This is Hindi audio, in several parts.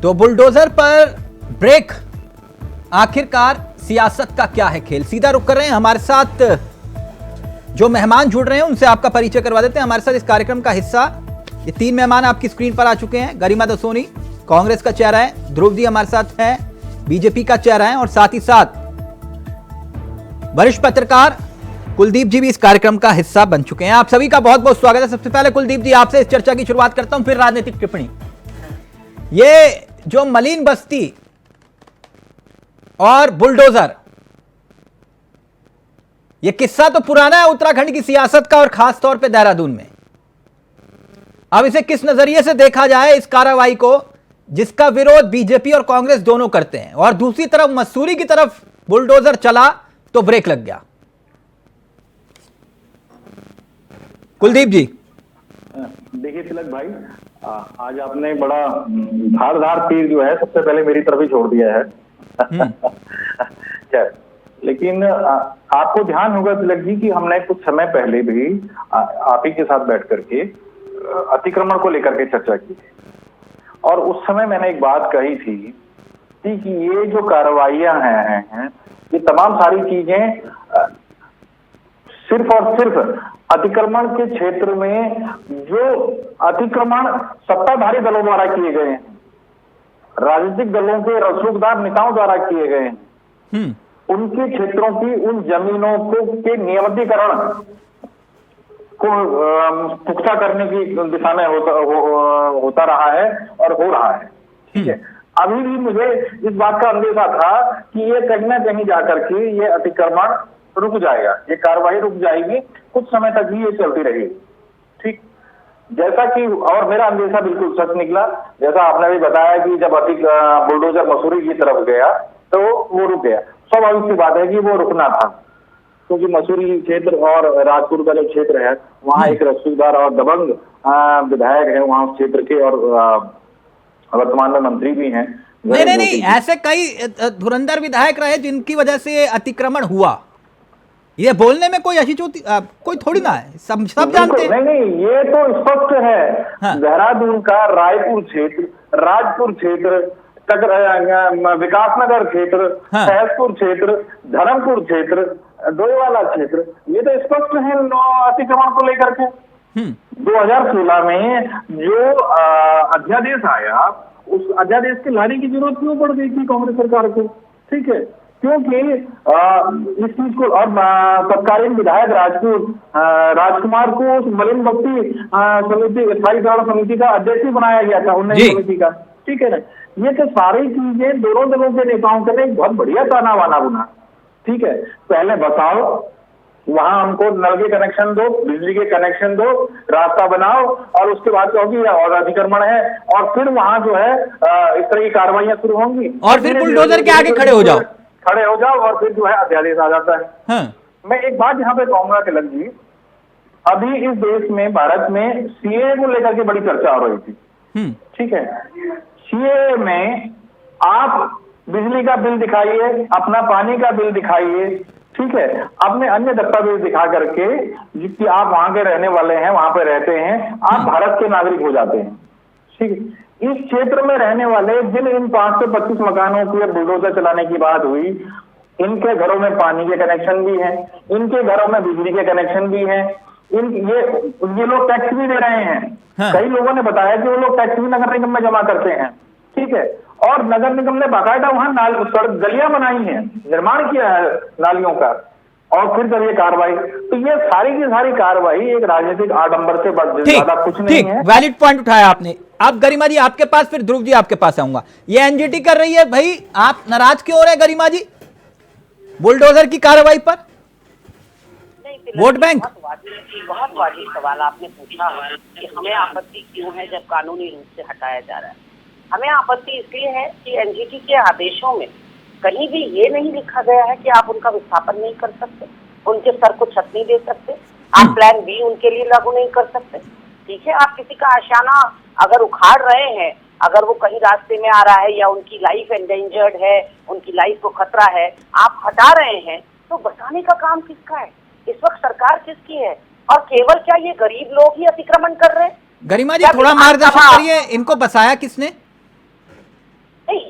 तो बुलडोजर पर ब्रेक, आखिरकार सियासत का क्या है खेल। सीधा रुक कर रहे हैं, हमारे साथ जो मेहमान जुड़ रहे हैं उनसे आपका परिचय करवा देते हैं। हमारे साथ इस कार्यक्रम का हिस्सा ये 3 मेहमान आपकी स्क्रीन पर आ चुके हैं। गरिमा दसोनी कांग्रेस का चेहरा है, ध्रुव जी हमारे साथ हैं बीजेपी का चेहरा है, और साथ ही साथ वरिष्ठ पत्रकार कुलदीप जी भी इस कार्यक्रम का हिस्सा बन चुके हैं। आप सभी का बहुत बहुत स्वागत है। सबसे पहले कुलदीप जी आपसे इस चर्चा की शुरुआत करता हूं, फिर राजनीतिक टिप्पणी। ये जो मलिन बस्ती और बुलडोजर, ये किस्सा तो पुराना है उत्तराखंड की सियासत का और खास तौर पे देहरादून में। अब इसे किस नजरिए से देखा जाए इस कार्रवाई को, जिसका विरोध बीजेपी और कांग्रेस दोनों करते हैं, और दूसरी तरफ मसूरी की तरफ बुलडोजर चला तो ब्रेक लग गया। कुलदीप जी। देखिए तिलक भाई, आज आपने बड़ा धारदार तीर जो है सबसे पहले मेरी तरफ ही छोड़ दिया है। लेकिन आपको ध्यान होगा तिलक जी कि हमने कुछ समय पहले भी आप ही के साथ बैठ करके अतिक्रमण को लेकर के चर्चा की थी, और उस समय मैंने एक बात कही थी कि ये जो कार्रवाइयां हैं ये तमाम सारी चीजें सिर्फ और सिर्फ अतिक्रमण के क्षेत्र में जो अतिक्रमण सत्ताधारी दलों द्वारा किए गए हैं, राजनीतिक दलों के रसूखदार नेताओं द्वारा किए गए हैं, उनके क्षेत्रों की उन जमीनों को के नियमितीकरण को पुख्ता करने की दिशा में होता रहा है और हो रहा है। ठीक है, अभी भी मुझे इस बात का अंदेशा था कि ये कहीं ना कहीं जाकर के ये अतिक्रमण रुक जाएगा, ये कार्रवाई रुक जाएगी, कुछ समय तक ही ये चलती रहेगी। ठीक, जैसा कि और मेरा अंदेशा बिल्कुल सच निकला। जैसा आपने भी बताया कि जब बुलडोजर मसूरी की तरफ गया तो वो रुक गया। स्वाभाविक सी बात है कि वो रुकना था, क्योंकि मसूरी क्षेत्र और राजपुर का जो क्षेत्र है वहाँ एक रसूखदार और दबंग विधायक है वहाँ उस क्षेत्र के, और वर्तमान में मंत्री भी हैं। नहीं, ऐसे कई धुरंधर विधायक रहे जिनकी वजह से अतिक्रमण हुआ। ये बोलने में कोई कोई थोड़ी ना है, सब जानते हैं। नहीं, ये तो स्पष्ट है। हाँ। देहरादून का रायपुर क्षेत्र, राजपुर क्षेत्र, विकासनगर क्षेत्र, सहसपुर क्षेत्र, धर्मपुर क्षेत्र, डोईवाला क्षेत्र, ये तो स्पष्ट है अतिक्रमण को लेकर के। 2016 में जो अध्यादेश आया, उस अध्यादेश के लाने की जरूरत क्यों पड़ गई थी कांग्रेस सरकार को? ठीक है, क्योंकि इस चीज को, और तत्कालीन विधायक राजकुमार को उस मलिन बस्ती समिति, स्थायी समिति का अध्यक्ष बनाया गया था, उन्नयन समिति का। ठीक है ना, ये तो सारी चीजें दोनों दलों के नेताओं के एक बहुत बढ़िया ताना बाना बुना। ठीक है, पहले बताओ, वहां हमको नल के कनेक्शन दो, बिजली के कनेक्शन दो, रास्ता बनाओ, और उसके बाद कहोगी और अतिक्रमण है, और फिर वहां जो है इस तरह की कार्रवाइयां शुरू होंगी, और फिर बुलडोजर के आगे खड़े हो जाओ, और फिर जो है अध्यादेश आ जाता है। हाँ। मैं एक बात यहाँ पे कहूंगा तिलक जी, अभी इस देश में, भारत में सीए को लेकर के बड़ी चर्चा हो रही थी। ठीक है, सीए में आप बिजली का बिल दिखाइए, अपना पानी का बिल दिखाइए, ठीक है, अपने अन्य दस्तावेज दिखा करके जिसकी आप वहां के रहने वाले हैं, वहां पे रहते हैं, आप भारत के नागरिक हो जाते हैं। ठीक है, इस क्षेत्र में रहने वाले जिन इन 525 मकानों की बुलडोजर चलाने की बात हुई, इनके घरों में पानी के कनेक्शन भी हैं, इनके घरों में बिजली के कनेक्शन भी हैं, ये लोग टैक्स भी दे रहे हैं। हाँ। कई लोगों ने बताया कि वो लोग टैक्स भी नगर निगम में जमा करते हैं। ठीक है, और नगर निगम ने बाकायदा वहां गलियां बनाई हैं, निर्माण किया है नालियों का, और फिर जब ये कार्रवाई, तो ये सारी की सारी कार्रवाई एक राजनीतिक आडंबर से ज्यादा कुछ नहीं है। वैलिड पॉइंट उठाया आपने। आप गरिमा जी आपके पास, फिर ध्रुव जी आपके पास आऊंगा। ये एनजीटी कर रही है, भाई आप नाराज क्यों हो रहे हैं गरिमा जी बुलडोजर की कार्रवाई पर? वोट बैंक, बहुत वाजिब सवाल आपने पूछा कि हमें आपत्ति क्यों है जब कानूनी रूप से हटाया जा रहा है। हमें आपत्ति इसलिए है कि एनजीटी के आदेशों में कहीं भी ये नहीं लिखा गया है कि आप उनका विस्थापन नहीं कर सकते, उनके सर को छत नहीं दे सकते, आप प्लान बी उनके लिए लागू नहीं कर सकते। ठीक है, आप किसी का आशियाना अगर उखाड़ रहे हैं, अगर वो कहीं रास्ते में आ रहा है या उनकी लाइफ एंडेंजर्ड है, उनकी लाइफ को खतरा है, आप हटा रहे हैं, तो बचाने का काम किसका है? इस वक्त सरकार किसकी है? और केवल क्या ये गरीब लोग ही अतिक्रमण कर रहे हैं? गरिमा जी थोड़ा मार्गदर्शन करिए, इनको बसाया किसने?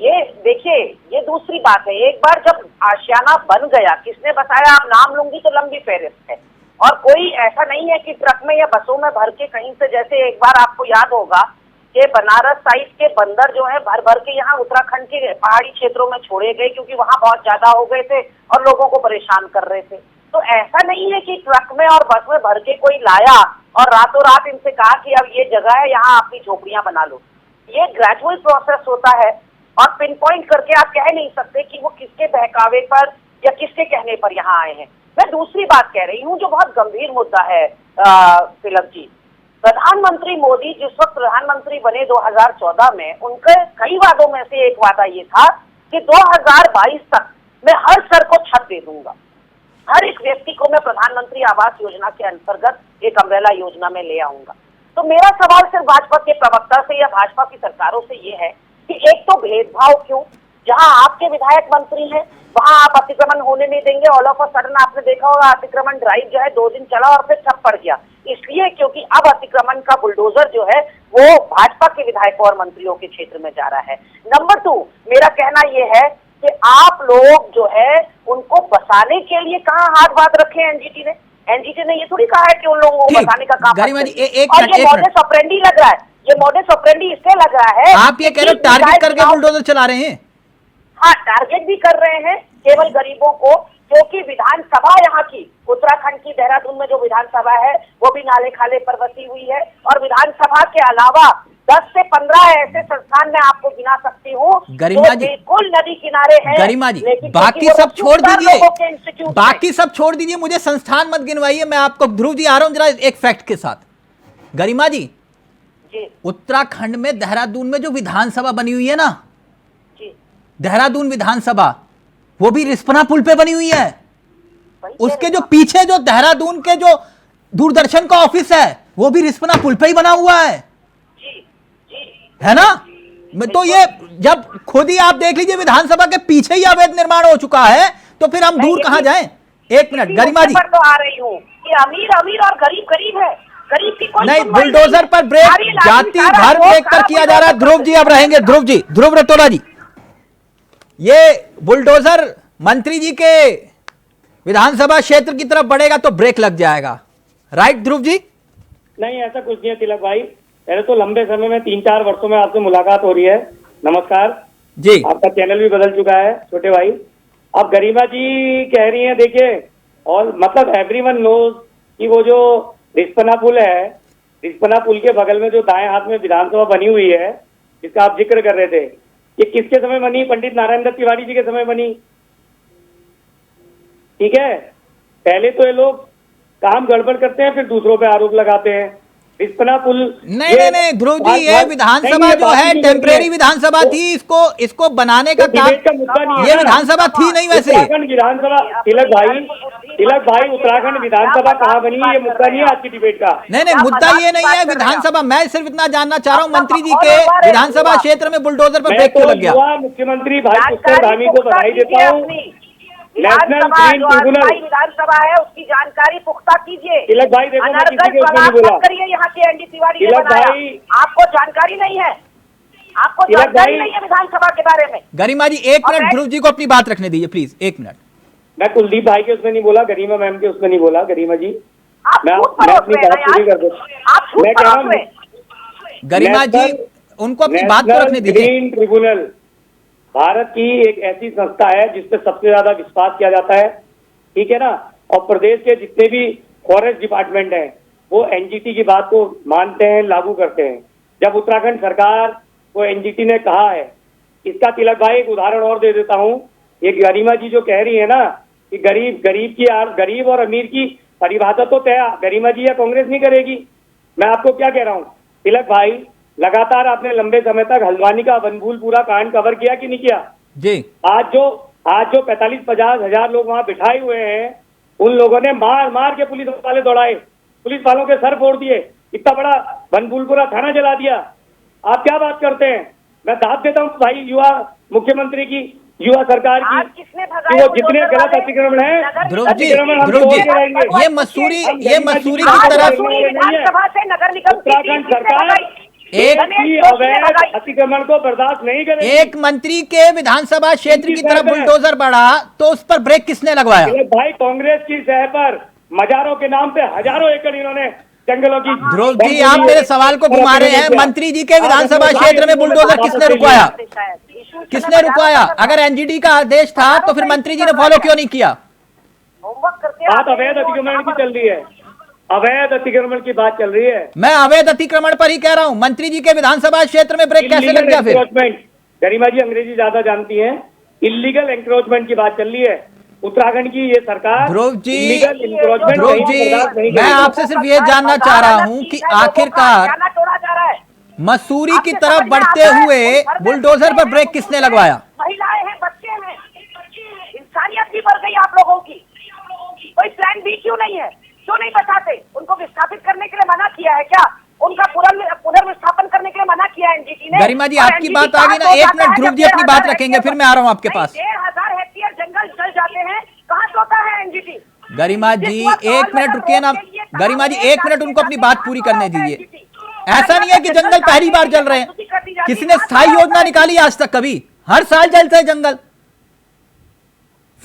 ये देखिए, ये दूसरी बात है। एक बार जब आशियाना बन गया, किसने बताया, आप नाम लूंगी तो लंबी फहरिस्त है। और कोई ऐसा नहीं है कि ट्रक में या बसों में भर के कहीं से, जैसे एक बार आपको याद होगा कि बनारस साइड के बंदर जो है भर भर के यहाँ उत्तराखंड के पहाड़ी क्षेत्रों में छोड़े गए, क्योंकि वहां बहुत ज्यादा हो गए थे और लोगों को परेशान कर रहे थे। तो ऐसा नहीं है कि ट्रक में और बस में भर के कोई लाया और रातों रात इनसे कहा कि अब ये जगह है, यहाँ अपनी झोपड़ियां बना लो। ये ग्रेजुअल प्रोसेस होता है और पिन पॉइंट करके आप कह नहीं सकते कि वो किसके बहकावे पर या किसके कहने पर यहाँ आए हैं। मैं दूसरी बात कह रही हूँ जो बहुत गंभीर मुद्दा है तिलक जी। प्रधानमंत्री मोदी जिस वक्त प्रधानमंत्री बने 2014 में, उनके कई वादों में से एक वादा ये था कि 2022 तक मैं हर सर को छत दे दूंगा, हर एक व्यक्ति को मैं प्रधानमंत्री आवास योजना के अंतर्गत एक अम्ब्रेला योजना में ले आऊंगा। तो मेरा सवाल सिर्फ भाजपा के प्रवक्ता से या भाजपा की सरकारों से ये है कि एक तो भेदभाव क्यों, जहां आपके विधायक मंत्री हैं वहां आप अतिक्रमण होने नहीं देंगे। ऑल ऑफ अ सडन आपने देखा होगा अतिक्रमण ड्राइव जो है 2 दिन चला और फिर ठप पड़ गया, इसलिए क्योंकि अब अतिक्रमण का बुलडोजर जो है वो भाजपा के विधायकों और मंत्रियों के क्षेत्र में जा रहा है। नंबर 2, मेरा कहना यह है कि आप लोग जो है उनको बसाने के लिए कहाँ हाथ बात रखे हैं एनजीटी ने। एनजीटी ने ये थोड़ी कहा है कि उन लोगों को बसाने का काम। गरिमा जी, और ये मॉडस ऑपरेंडी लग रहा है, ये मॉडस ऑपरेंडी इससे लग रहा है, आप ये कह रहे हो टारगेट करके बुलडोजर चला रहे हैं। हाँ, टारगेट भी कर रहे हैं केवल गरीबों को, क्योंकि विधानसभा यहाँ की उत्तराखंड की देहरादून में जो विधानसभा है वो भी नाले खाले पर बसी हुई है। और विधानसभा के अलावा 10 से 15 ऐसे संस्थान मैं आपको गिना सकती हूँ गरिमा जी, बिल्कुल नदी किनारे हैं। गरिमा जी, बाकी सब छोड़ दीजिए, बाकी सब छोड़ दीजिए, मुझे संस्थान मत गिनवाइए। मैं आपको ध्रुव जी आ रहा हूं जरा एक फैक्ट के साथ। गरिमा जी, उत्तराखंड में देहरादून में जो विधानसभा बनी हुई है ना, देहरादून विधानसभा, वो भी रिस्पना पुल पे बनी हुई है। उसके जो पीछे जो देहरादून के जो दूरदर्शन का ऑफिस है वो भी रिस्पना पुल पे ही बना हुआ है ना। तो ये जब खुद ही आप देख लीजिए विधानसभा के पीछे ही अवैध निर्माण हो चुका है तो फिर हम दूर कहां जाएं। एक मिनट गरिमा जी, तो आ रही हूँ कि अमीर अमीर और गरीब गरीब है, गरीब की कोई नहीं, बुलडोजर पर ब्रेक जाति भर ब्रेक कर किया जा रहा है। ध्रुव जी अब रहेंगे, ध्रुव जी, ध्रुव रतोला जी, ये बुलडोजर मंत्री जी के विधानसभा क्षेत्र की तरफ बढ़ेगा तो ब्रेक लग जाएगा, राइट ध्रुव जी? नहीं, ऐसा कुछ नहीं है तिलक भाई। पहले तो लंबे समय में 3-4 वर्षों में आपसे मुलाकात हो रही है, नमस्कार जी। आपका चैनल भी बदल चुका है छोटे भाई। अब गरिमा जी कह रही हैं, देखिए, और मतलब एवरीवन नोज कि वो जो रिस्पना पुल है, रिस्पना पुल के बगल में जो दाएं हाथ में विधानसभा बनी हुई है जिसका आप जिक्र कर रहे थे, ये किसके समय बनी? पंडित नारायण दत्त तिवारी जी के समय बनी, ठीक है। पहले तो ये लोग काम गड़बड़ करते हैं फिर दूसरों पे आरोप लगाते हैं। रिस्पना पुल नहीं ध्रुव जी, ये विधानसभा जो है टेम्परेरी विधानसभा थी, इसको बनाने का काम, ये विधानसभा थी नहीं वैसे। उत्तराखंड विधानसभा, तिलक भाई उत्तराखंड विधानसभा कहाँ बनी ये मुद्दा नहीं है आज की डिबेट का। नहीं, मुद्दा ये नहीं है विधानसभा। मैं सिर्फ इतना जानना चाह रहा हूँ, मंत्री जी के विधानसभा क्षेत्र में बुलडोजर पर ब्रेक क्यों लग गया? मुख्यमंत्री भाई पुष्कर धामी को बधाई देता हूँ। नेशनल ग्रीन ट्रिब्यूनल विधानसभा है, उसकी जानकारी पुख्ता कीजिए। तिलक भाई देखो, मैं किसी के उसमें नहीं बोला। करिए यहाँ के एनडी तिवारी ने तिलक बनाया, भाई, आपको जानकारी नहीं है, आपको जानकारी नहीं है विधानसभा के बारे में। गरिमा जी एक मिनट, ध्रुव जी को अपनी बात रखने दीजिए प्लीज, एक मिनट। मैं कुलदीप भाई के उसमें नहीं बोला, गरिमा मैम के उसमें नहीं बोला। गरिमा जी आप मैं अपनी बात पूरी कर दूं। मैं कह रहा हूँ गरिमा जी उनको अपनी बात तो रखने दीजिए। ग्रीन ट्रिब्यूनल भारत की एक ऐसी संस्था है जिसपे सबसे ज्यादा विश्वास किया जाता है, ठीक है ना। और प्रदेश के जितने भी फॉरेस्ट डिपार्टमेंट हैं वो एनजीटी की बात को मानते हैं, लागू करते हैं। जब उत्तराखंड सरकार को एनजीटी ने कहा है, इसका तिलक भाई एक उदाहरण और दे देता हूँ। ये गरिमा जी जो कह रही है ना कि गरीब और अमीर की परिभाषा तो तय गरिमा जी या कांग्रेस नहीं करेगी। मैं आपको क्या कह रहा हूँ तिलक भाई, लगातार आपने लंबे समय तक हल्द्वानी का वनभूल पूरा कांड कवर किया कि नहीं किया जी? आज जो 45-50 हजार लोग वहां बिठाए हुए हैं, उन लोगों ने मार के पुलिस वाले दौड़ाए, पुलिस वालों के सर फोड़ दिए, इतना बड़ा वनभूल पूरा थाना जला दिया। आप क्या बात करते हैं? मैं दाद देता हूँ भाई युवा मुख्यमंत्री की, युवा सरकार की, कि वो जितने गलत अतिक्रमण है, ध्रुव जी, ये मसूरी की तरफ विधानसभा से नगर निगम उत्तराखंड सरकार एक की अवैध अतिक्रमण को बर्दाश्त नहीं करेंगे। एक मंत्री के विधानसभा क्षेत्र की तरफ बुलडोजर बढ़ा तो उस पर ब्रेक किसने लगवाया? भाई कांग्रेस की सह पर मजारों के नाम पे हजारों एकड़ इन्होंने जंगलों की। ध्रुव जी, आप मेरे सवाल को घुमा रहे हैं। मंत्री जी के विधानसभा क्षेत्र में बुलडोजर किसने रुकवाया? किसने रुकवाया? अगर एनजीटी का आदेश था तो फिर मंत्री जी ने फॉलो क्यों नहीं किया? बात अवैध अतिक्रमण की चल रही है, अवैध अतिक्रमण की बात चल रही है। मैं अवैध अतिक्रमण पर ही कह रहा हूं। मंत्री जी के विधानसभा क्षेत्र में ब्रेक कैसे लग गया फिर? गरिमा जी अंग्रेजी ज्यादा जानती हैं। इलीगल एंक्रोचमेंट की बात चल रही है। उत्तराखंड की ये सरकार ध्रुव जी, ध्रुव जी, मैं आपसे सिर्फ ये जानना चाह रहा हूं कि आखिरकार मसूरी की तरफ बढ़ते हुए बुलडोजर पर ब्रेक किसने लगवाया? महिलाएं हैं, बच्चे हैं, इंसानियत भी बढ़ गई आप लोगों की। कोई प्लान बी क्यों नहीं है? क्यों नहीं बताते? उनको विस्थापित करने के लिए मना किया है क्या? उनका पुनर्विस्थापन करने के लिए मना किया है एनजीटी ने? गरिमा जी, आपकी बात आ गई ना, एक मिनट ध्रुव जी अपनी बात रखेंगे, फिर मैं आ रहा हूं आपके पास। 1500 हेक्टेयर जंगल जल जाते हैं, कहाँ सोता है एनजीटी? गरिमा जी एक मिनट रुकिए ना। गरिमा जी एक मिनट उनको अपनी बात पूरी करने दीजिए। ऐसा नहीं है कि जंगल पहली बार जल रहे हैं। किसी ने स्थायी योजना निकाली आज तक? कभी? हर साल जलते हैं जंगल।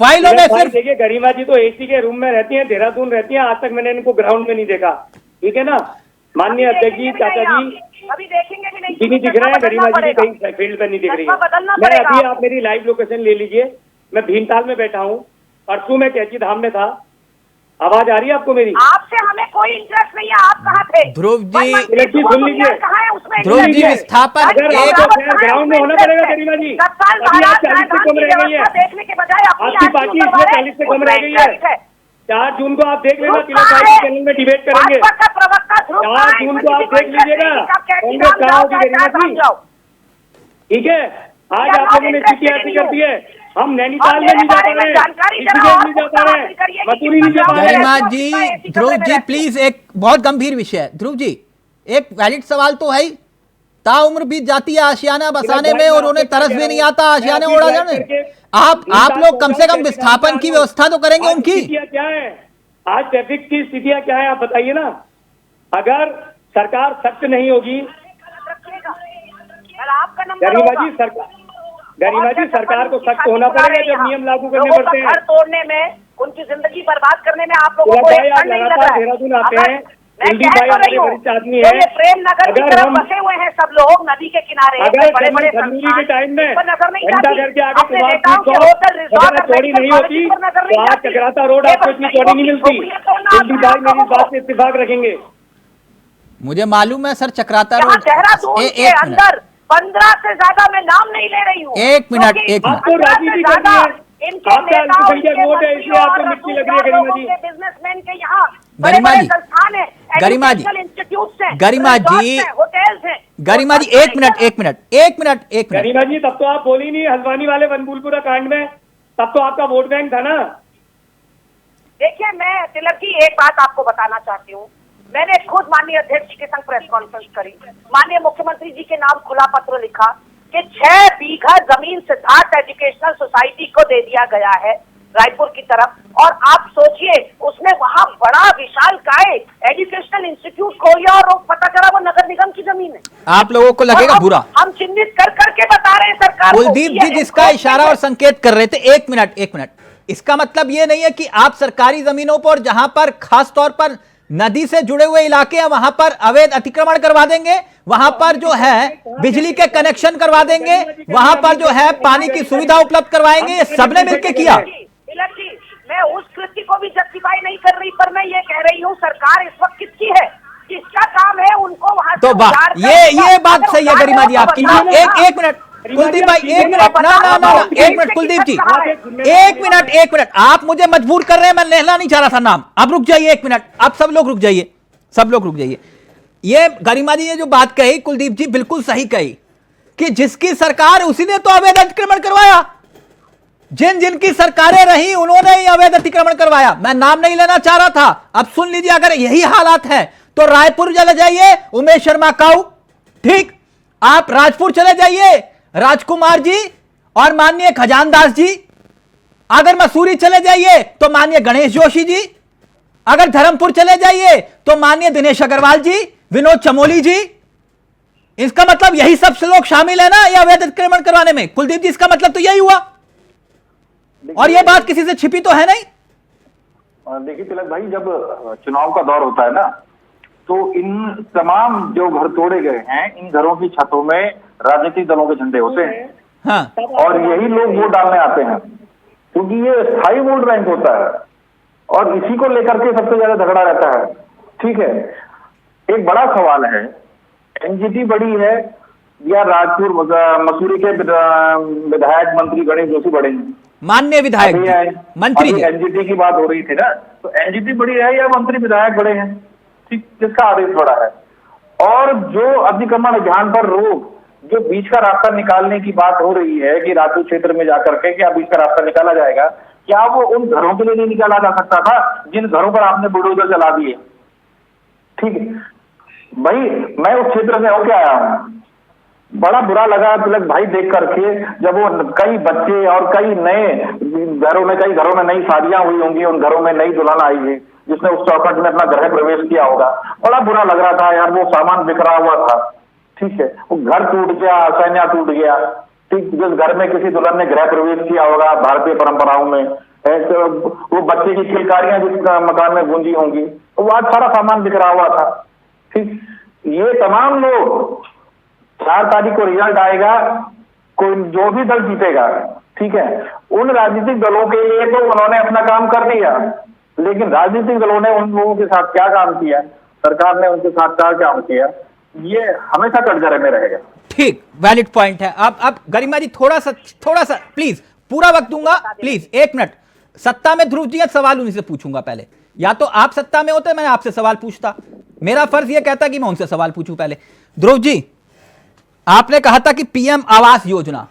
फाइलों में सिर्फ देखिए, गरिमा जी तो एसी के रूम में रहती हैं, देहरादून रहती हैं। आज तक मैंने इनको ग्राउंड में नहीं देखा, ठीक है ना। माननीय अध्यक्ष जी, चाचा जी अभी देखेंगे भी नहीं दिख रहे हैं। गरिमा जी भी कहीं फील्ड पे नहीं दिख रही है। मैं अभी, आप मेरी लाइव लोकेशन ले लीजिए। मैं भीमताल में बैठा हूँ, परसों में कैची धाम में था। आवाज आ रही है आपको मेरी? आपसे हमें कोई इंटरेस्ट नहीं है। आप कहाँ थे? ध्रुव जी सुन लीजिए, ध्रुव जी विस्थापन ग्राउंड में होना पड़ेगा। गरिमा जी, अभी आप 40 से कम रह गई है। देखने के बजाय आपकी पार्टी इसमें 40 से कम रह गई है। 4 जून को आप देख लेना, तिलक भाई के चैनल में डिबेट करेंगे। 4 जून को आप देख लीजिएगा कांग्रेस कहाँ होगी। गरिमा जी ठीक है, आज आप लोगों ने स्थिति ऐसी कर दी है। हम नैनीताल में नहीं जा पा रहे, ऋषिकेश नहीं जा पा रहे, मसूरी नहीं जा पा रहे। गरिमा जी, ध्रुव जी प्लीज, एक बहुत गंभीर विषय है। ध्रुव जी एक वैलिड सवाल तो है ही। ताउम्र बीत जाती है आशियाना बसाने में और उन्हें तरस भी नहीं आता आशियाने ओढ़ा जाने। आप लोग कम से कम विस्थापन की व्यवस्था तो करेंगे उनकी। क्या है आज ट्रैफिक की स्थितियां क्या है आप बताइए ना। अगर सरकार सख्त नहीं होगी, गरिमा जी सरकार को सख्त होना पड़ेगा जब नियम लागू करने पड़ते हैं। घर तोड़ने में, उनकी जिंदगी बर्बाद करने में आप लोगों को लगातार देहरादून आते हैं। कुलदीप भाई हमारे वरिष्ठ आदमी है। प्रेम नगर की तरफ बसे हुए हैं सब लोग नदी के किनारे। अगर जनवरी के टाइम में घंटा घर के आगे चौड़ी नहीं होती तो आज चक्राता रोड आपको इतनी चौड़ी नहीं मिलती। कुलदीप भाई मेरी बात से इत्तेफाक रखेंगे। मुझे मालूम है सर, चक्राता रोड देहरादून के अंदर 15 से ज्यादा मैं नाम नहीं ले रही हूँ। एक मिनट आपको राजनीति करनी है, आपका अल्पसंख्यक वोट है, इसलिए आपको मिट्टी लग रही है। गरिमा जी, बिजनेसमैन के यहाँ गरिमा जी, संस्थान है, गरिमा जी, गरिमा जी, होटल्स हैं। गरिमा जी एक मिनट। गरिमा जी तब तो आप बोली नहीं हल्द्वानी वाले बनबुलपुरा कांड में, तब तो आपका वोट बैंक था ना। देखिए मैं तिलक जी एक बात आपको बताना चाहती हूँ। मैंने खुद माननीय अध्यक्ष जी के संग प्रेस कॉन्फ्रेंस करी, माननीय मुख्यमंत्री जी के नाम खुला पत्र लिखा कि 6 बीघा जमीन सिद्धार्थ एजुकेशनल सोसाइटी को दे दिया गया है रायपुर की तरफ। और आप सोचिए उसने वहां बड़ा विशाल काय एजुकेशनल इंस्टीट्यूट खोला और पता चला वो नगर निगम की जमीन है। आप लोगों को लगेगा बुरा। हम चिन्हित कर करके बता रहे हैं सरकार को। कुलदीप जी जिसका इशारा और संकेत कर रहे थे, एक मिनट, इसका मतलब ये नहीं है कि आप सरकारी जमीनों पर जहां पर खास तौर पर नदी से जुड़े हुए इलाके हैं वहां पर अवैध अतिक्रमण करवा देंगे, वहां पर जो है बिजली के कनेक्शन करवा देंगे, वहां पर जो है पानी की सुविधा उपलब्ध करवाएंगे। ये सबने मिलकर किया। मैं उस कृत्य को भी जस्टिफाई नहीं कर रही, पर मैं ये कह रही हूँ सरकार इस वक्त किसकी है, किसका काम है उनको वहां तो ये बात सही है गरिमा जी आपकी। एक मिनट कुलदीप भाई, एक मिनट ना एक मिनट कुलदीप जी, एक मिनट आप मुझे मजबूर कर रहे हैं। मैं लेना नहीं चाह रहा था नाम। अब रुक जाइए एक मिनट, आप सब लोग रुक जाइए। ये गरिमा जी ने जो बात कही कुलदीप जी बिल्कुल सही कही कि जिसकी सरकार उसी ने तो अवैध अतिक्रमण करवाया। जिनकी सरकारें रही उन्होंने ही अवैध अतिक्रमण करवाया। मैं नाम नहीं लेना चाह रहा था। अब सुन लीजिए, अगर यही हालात है तो रायपुर चले जाइए, उमेश शर्मा काऊ, ठीक। आप राजपुर चले जाइए, राजकुमार जी और माननीय खजानदास जी। अगर मसूरी चले जाइए तो माननीय गणेश जोशी जी। अगर धर्मपुर चले जाइए तो माननीय दिनेश अग्रवाल जी, विनोद चमोली जी। इसका मतलब यही सब लोग शामिल है ना ये अवैध अतिक्रमण करवाने में? कुलदीप जी, इसका मतलब तो यही हुआ, और ये बात किसी से छिपी तो है नहीं। देखिए तिलक भाई, जब चुनाव का दौर होता है ना, तो इन तमाम जो घर तोड़े गए हैं, इन घरों की छतों में राजनीतिक दलों के झंडे होते हैं। हाँ। और यही लोग वोट डालने आते हैं, क्योंकि ये स्थायी वोट बैंक होता है और इसी को लेकर के सबसे ज्यादा झगड़ा रहता है। ठीक है, एक बड़ा सवाल है, एनजीटी बड़ी है या राजपुर मसूरी के विधायक मंत्री गणेश जोशी बड़े हैं? माननीय विधायक जी, मंत्री जी। एनजीटी की बात हो रही थी ना, तो एनजीटी बड़ी है या मंत्री विधायक बड़े हैं? ठीक, किसका आदेश बड़ा है? और जो अतिक्रमण अभियान पर रोक, जो बीच का रास्ता निकालने की बात हो रही है कि राजपुर क्षेत्र में जाकर के क्या बीच का रास्ता निकाला जाएगा, क्या वो उन घरों के लिए नहीं निकाला जा सकता था जिन घरों पर आपने बुलडोजर चला दिए? ठीक है भाई, मैं उस क्षेत्र से होके आया हूँ, बड़ा बुरा लगा तिलक भाई देख करके, जब वो कई बच्चे और कई नए घरों में, कई घरों में नई शादियां हुई होंगी, उन घरों में नई दुल्हन आई है जिसने उस चौखट में अपना गृह प्रवेश किया होगा। बड़ा बुरा लग रहा था यार, वो सामान बिखरा हुआ था। ठीक है, वो घर टूट गया, सैन्या टूट गया। ठीक, जिस घर में किसी दुल्हन ने गृह प्रवेश किया होगा भारतीय परंपराओं में, तो वो बच्चे की किलकारियां जिस मकान में गूंजी होंगी, वो आज सारा सामान बिखरा हुआ था। ठीक, ये तमाम लोग 4 तारीख को रिजल्ट आएगा, कोई जो भी दल जीतेगा, ठीक है, उन राजनीतिक दलों के लिए तो उन्होंने अपना काम कर दिया, लेकिन राजनीतिक दलों ने उन लोगों के साथ क्या काम किया, सरकार ने उनके साथ क्या काम किया, ये हमेशा कटघरे में रहेगा। ठीक, वैलिड पॉइंट है। अब गरिमा जी थोड़ा सा प्लीज, पूरा वक्त दूंगा प्लीज, 1 मिनट। सत्ता में ध्रुव जी, सवाल उन्हीं से पूछूंगा पहले, या तो आप सत्ता में होते मैं आपसे सवाल पूछता, मेरा फर्ज यह कहता कि मैं उनसे सवाल पूछूं पहले। ध्रुव जी, आपने कहा था कि पीएम आवास योजना,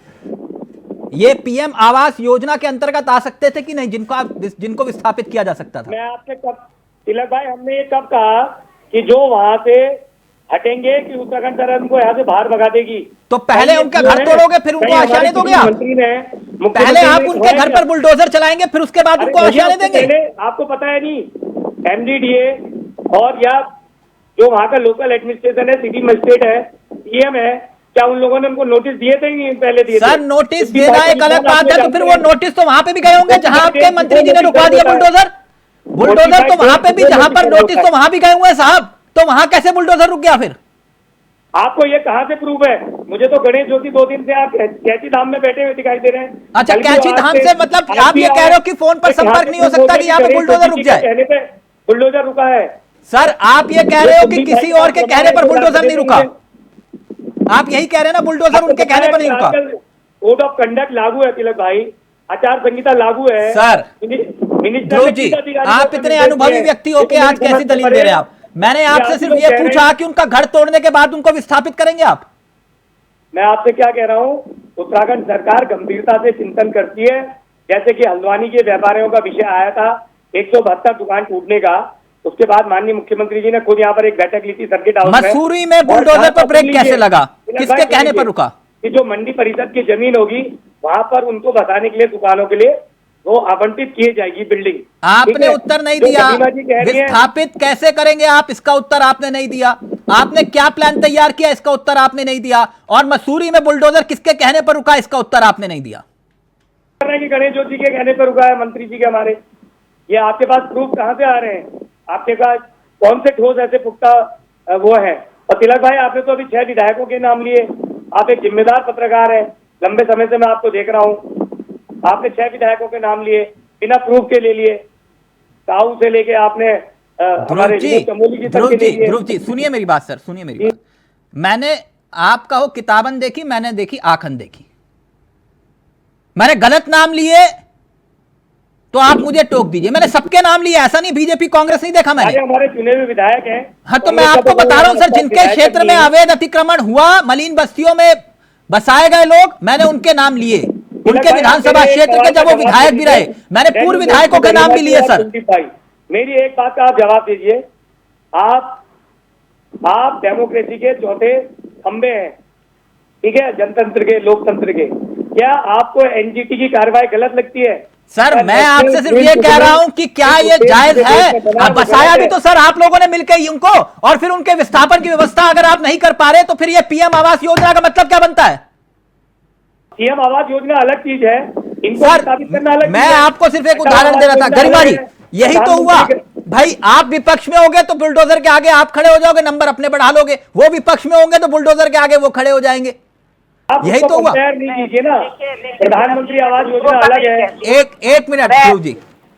ये पीएम आवास योजना के अंतर्गत आ सकते थे कि नहीं, जिनको विस्थापित किया जा सकता था? मैं आपसे कब, तिलक भाई, हमने ये कब कहा कि जो वहां से हटेंगे कि उत्तराखंड सरकार उनको यहाँ से बाहर भगा देगी? तो पहले उनका घर तोड़ोगे फिर उनको आशाने दोगे आप? पहले आप उनके घर पर बुलडोजर चलाएंगे फिर उसके बाद उनको आशाने देंगे? आपको पता है नहीं, एमडीडीए और या जो वहाँ का लोकल एडमिनिस्ट्रेशन है, सिटी मजिस्ट्रेट है, सीएम है, क्या उन लोगों ने उनको नोटिस दिए थे? पहले दिए सर, नोटिस देना एक अलग बात है, तो फिर वो नोटिस तो वहां पे भी गए होंगे जहां आपके मंत्री जी ने रुकवा दिया बुलडोजर तो वहां पे भी, जहां पर नोटिस तो वहां भी गए हुए साहब, तो वहां कैसे बुलडोजर रुक गया फिर? आपको ये कहां से प्रूफ है? मुझे तो गणेश जोशी 2 दिन से आप कैंची धाम में बैठे हुए दिखाई दे रहे हैं। अच्छा, कैंची धाम से मतलब आप ये कह रहे हो कि फोन पर संपर्क नहीं हो सकता कि यहाँ पे बुलडोजर रुक जाए? कहने पे बुलडोजर रुका है। सर, आप ये कह रहे हो कि किसी और के कहने पर बुलडोजर नहीं रुका? आप यही कह रहे हैं ना, बुलडोजर उनके कहने पर नहीं रुका? कोड ऑफ कंडक्ट लागू है तिलक भाई, आचार संहिता लागू है। सर ध्रुव जी, आप इतने अनुभवी व्यक्ति हो के आज कैसी दलील दे रहे हैं आप? मैंने आपसे सिर्फ ये पूछा कि उनका घर तोड़ने के बाद उनको विस्थापित करेंगे आप? मैं आपसे क्या कह रहा हूँ, उत्तराखंड सरकार गंभीरता से चिंतन करती है। जैसे कि हल्द्वानी के व्यापारियों का विषय आया था, 172 दुकान टूटने का, उसके बाद माननीय मुख्यमंत्री जी ने खुद यहाँ पर एक बैठक ली थी सर्किट हाउस में। मसूरी में बुलडोजर पर ब्रेक कैसे लगा, किसके कहने पर रुका? कि जो मंडी परिषद की जमीन होगी वहां पर उनको बसाने के लिए, दुकानों के लिए वो आवंटित की जाएगी बिल्डिंग। आपने उत्तर नहीं दिया, विस्थापित कैसे करेंगे आप, इसका उत्तर आपने नहीं दिया। आपने क्या प्लान तैयार किया, इसका उत्तर आपने नहीं दिया। और मसूरी में बुलडोजर किसके कहने पर रुका, इसका उत्तर आपने नहीं दिया। गणेश जोशी के कहने पर रुका है, मंत्री जी के हमारे। ये आपके पास प्रूफ कहां से आ रहे हैं? आपके पास कौन से ठोस ऐसे पुख्ता वो है? और तिलक भाई, आपने तो अभी 6 विधायकों के नाम लिए। आप एक जिम्मेदार पत्रकार हैं, लंबे समय से मैं आपको देख रहा हूं। आपने 6 विधायकों के नाम लिए, बिना प्रूफ के ले लिए। साहू से लेके आपने ध्रुव जी सुनिए मेरी बात सर, सुनिए मेरी बात। मैंने, आप कहो किताबन देखी, मैंने देखी आंखन देखी। मैंने गलत नाम लिए तो आप मुझे टोक दीजिए। मैंने सबके नाम लिए, ऐसा नहीं बीजेपी कांग्रेस नहीं देखा मैंने। हमारे चुने हुए विधायक हैं। हाँ, तो मैं आपको बता रहा हूं सर, जिनके क्षेत्र में अवैध अतिक्रमण हुआ, मलिन बस्तियों में बसाए गए लोग, मैंने उनके नाम लिए। उनके विधानसभा क्षेत्र के जब वो विधायक भी रहे, मैंने पूर्व विधायकों के नाम भी लिए सर। मेरी एक बात का आप जवाब दीजिए। आप डेमोक्रेसी के चौथे खंबे हैं, ठीक है, जनतंत्र के, लोकतंत्र के। क्या आपको एनजीटी की कार्रवाई गलत लगती है? सर मैं आपसे सिर्फ ये कह रहा हूं कि क्या ये जायज है? अब बसाया भी तो सर आप लोगों ने मिलकर उनको, और फिर उनके विस्थापन की व्यवस्था अगर आप नहीं कर पा रहे तो फिर ये पीएम आवास योजना का मतलब क्या बनता है? पीएम आवास योजना अलग चीज है, इनको सर स्थापित करना अलग मैं चीज है। आपको सिर्फ एक उदाहरण दे रहा था। गरिमा जी, यही तो हुआ भाई, आप विपक्ष में होगे तो बुलडोजर के आगे आप खड़े हो जाओगे, नंबर अपने बढ़ा लोगे, वो विपक्ष में होंगे तो बुलडोजर के आगे वो खड़े हो जाएंगे। आप यही तो हुआ। कंपेयर नहीं कीजिए ना, प्रधानमंत्री आवास योजना अलग है। एक मिनट ध्रुव जी,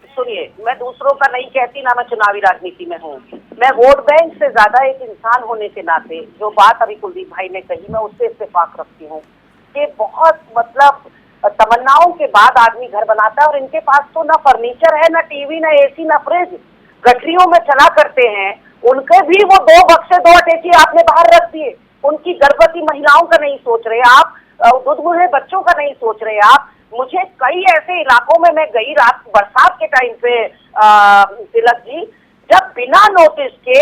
सुनिए, मैं दूसरों का नहीं कहती, ना मैं चुनावी राजनीति में हूँ। मैं वोट बैंक से ज्यादा एक इंसान होने के नाते जो बात अभी कुलदीप भाई ने कही, मैं उससे इत्तेफाक रखती हूँ कि बहुत मतलब तमन्नाओं के बाद आदमी घर बनाता है, और इनके पास तो ना फर्नीचर है, ना टीवी, ना एसी, ना फ्रिज, गठरियों में चला करते हैं। उनके भी वो 2 बक्से 2 अटैची आपने बाहर रख दिए। उनकी गर्भवती महिलाओं का नहीं सोच रहे आप, दुधमुहे बच्चों का नहीं सोच रहे आप। मुझे कई ऐसे इलाकों में मैं गई रात बरसात के टाइम पे तिलक जी, जब बिना नोटिस के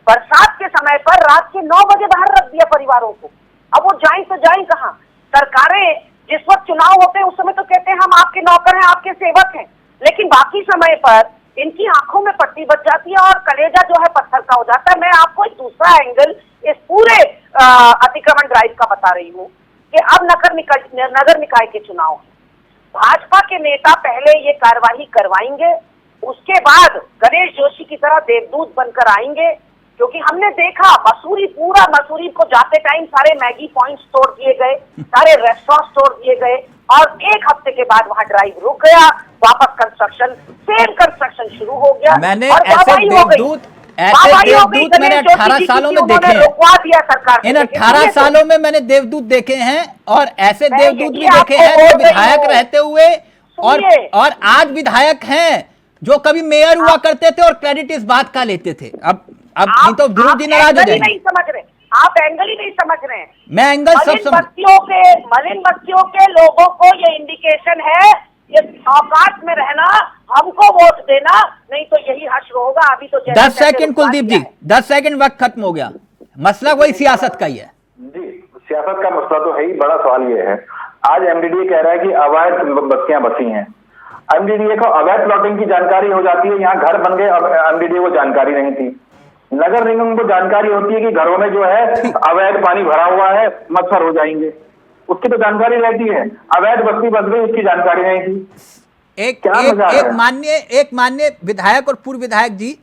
बरसात के समय पर रात के 9 बजे बाहर रख दिया परिवारों को। अब वो जाएं तो जाएं कहाँ? सरकारें जिस वक्त चुनाव होते हैं उस समय तो कहते हैं हम आपके नौकर हैं, आपके सेवक हैं, लेकिन बाकी समय पर इनकी आंखों में पट्टी बच जाती है और कलेजा जो है पत्थर का हो जाता है। मैं आपको एक दूसरा एंगल इस पूरे अतिक्रमण ड्राइव का बता रही हूँ कि अब नगर निकाय के चुनाव हैं। भाजपा के नेता पहले ये कार्यवाही करवाएंगे, उसके बाद गणेश जोशी की तरह देवदूत बनकर आएंगे, क्योंकि हमने देखा पूरा मसूरी को जाते टाइम सारे मैगी पॉइंट्स तोड़ दिए गए, सारे रेस्टोरेंट्स तोड़ दिए गए, और 1 हफ्ते के बाद वहां ड्राइव रुक गया, वापस कंस्ट्रक्शन सेम कंस्ट्रक्शन शुरू हो गया। मैंने और ऐसे देवदूत मैंने 18 सालों में देखे हैं। रुकवा दिया सरकार इन 18 सालों में मैंने देवदूत देखे हैं, और ऐसे देवदूत भी देखे हैं जो विधायक रहते हुए और आज विधायक हैं, जो कभी मेयर हुआ करते थे और क्रेडिट इस बात का लेते थे। अब नहीं तो ध्रुव जी नाराज हो जाएंगे। नहीं समझ रहे आप, एंगल ही नहीं समझ रहे हैं। मैं एंगल सब समझ। मलिन बस्तियों के लोगों को ये इंडिकेशन है, ये औकात में रहना, हमको वोट देना, नहीं तो यही हश्र होगा। अभी तो 10 सेकंड कुलदीप जी, 10 सेकंड, वक्त खत्म हो गया। मसला वही सियासत का ही है जी, सियासत का मसला तो है ही। बड़ा सवाल ये है, आज एमडीडीए कह रहा है कि अवैध बस्तियां बसी हैं। एमडीडीए को अवैध प्लॉटिंग की जानकारी हो जाती है, यहाँ घर बन गए, अब एमडीडीए को जानकारी नहीं थी। नगर निगम को जानकारी होती है कि घरों में जो है अवैध पानी भरा हुआ है, मच्छर हो जाएंगे, उसकी तो जानकारी रहती है। अवैध बस्ती बस गई, उसकी जानकारी नहीं थी। एक माननीय विधायक और पूर्व विधायक जी,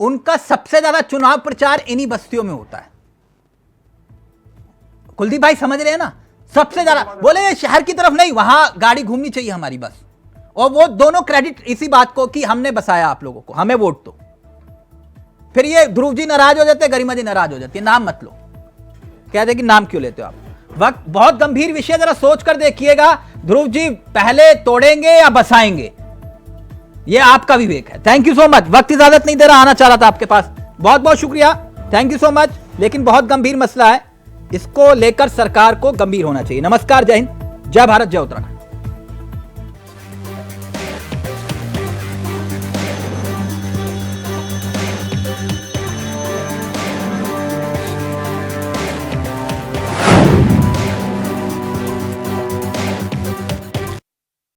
उनका सबसे ज्यादा चुनाव प्रचार इन्हीं बस्तियों में होता है। कुलदीप भाई समझ रहे हैं ना, सबसे ज्यादा बोले शहर की तरफ नहीं, वहां गाड़ी घूमनी चाहिए हमारी बस, और वो दोनों क्रेडिट इसी बात को कि हमने बसाया आप लोगों को, हमें वोट दो। फिर ये ध्रुव जी नाराज हो जाते, गरिमा जी नाराज हो जाती है, नाम मत लो, कह दे कि नाम क्यों लेते हो आप। वक्त बहुत गंभीर विषय, जरा सोच कर देखिएगा। ध्रुव जी पहले तोड़ेंगे या बसाएंगे, ये आपका विवेक है। Thank you so much. वक्त इजाजत नहीं दे रहा, आना चाह रहा था आपके पास, बहुत बहुत शुक्रिया, थैंक यू सो मच। लेकिन बहुत गंभीर मसला है, इसको लेकर सरकार को गंभीर होना चाहिए। नमस्कार, जय हिंद, जय भारत, जय उत्तराखंड।